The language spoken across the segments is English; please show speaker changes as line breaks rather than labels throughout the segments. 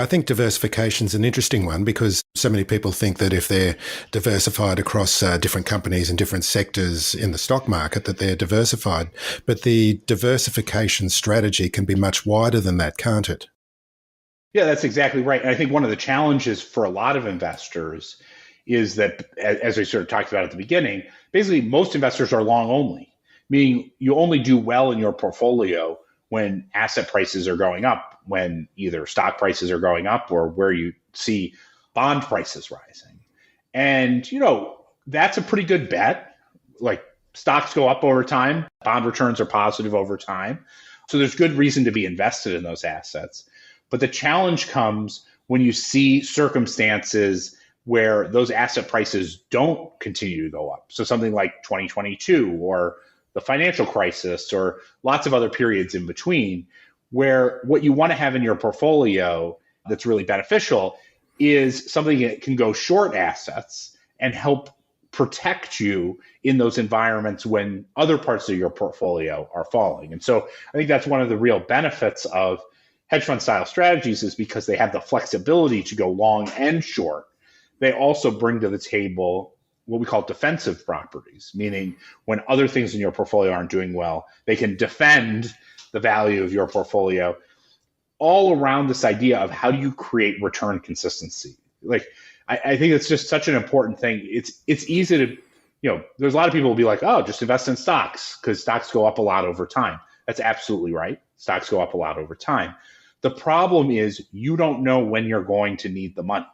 I think diversification is an interesting one because so many people think that if they're diversified across different companies and different sectors in the stock market, that they're diversified. But the diversification strategy can be much wider than that, can't it?
Yeah, that's exactly right. And I think one of the challenges for a lot of investors is that, as we sort of talked about at the beginning, basically most investors are long only, meaning you only do well in your portfolio when asset prices are going up, when either stock prices are going up or where you see bond prices rising. And, that's a pretty good bet. Like stocks go up over time, bond returns are positive over time. So there's good reason to be invested in those assets. But the challenge comes when you see circumstances where those asset prices don't continue to go up. So something like 2022 or the financial crisis or lots of other periods in between, where what you want to have in your portfolio that's really beneficial is something that can go short assets and help protect you in those environments when other parts of your portfolio are falling. And so I think that's one of the real benefits of hedge fund style strategies, is because they have the flexibility to go long and short. They also bring to the table what we call defensive properties, meaning when other things in your portfolio aren't doing well, they can defend the value of your portfolio, all around this idea of how do you create return consistency. Like, I think it's just such an important thing. It's easy to, there's a lot of people will be like, oh, just invest in stocks because stocks go up a lot over time. That's absolutely right. Stocks go up a lot over time. The problem is you don't know when you're going to need the money.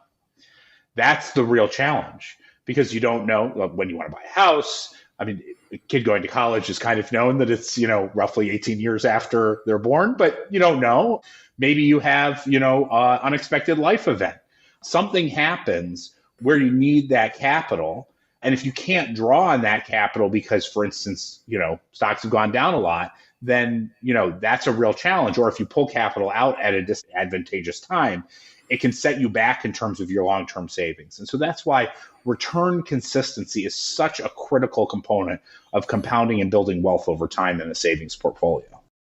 That's the real challenge, because you don't know when you want to buy a house. I mean, a kid going to college is kind of known that it's, roughly 18 years after they're born, but you don't know. Maybe you have, unexpected life event. Something happens where you need that capital. And if you can't draw on that capital because, for instance, stocks have gone down a lot, then, that's a real challenge. Or if you pull capital out at a disadvantageous time, it can set you back in terms of your long-term savings. And so that's why return consistency is such a critical component of compounding and building wealth over time in a savings portfolio.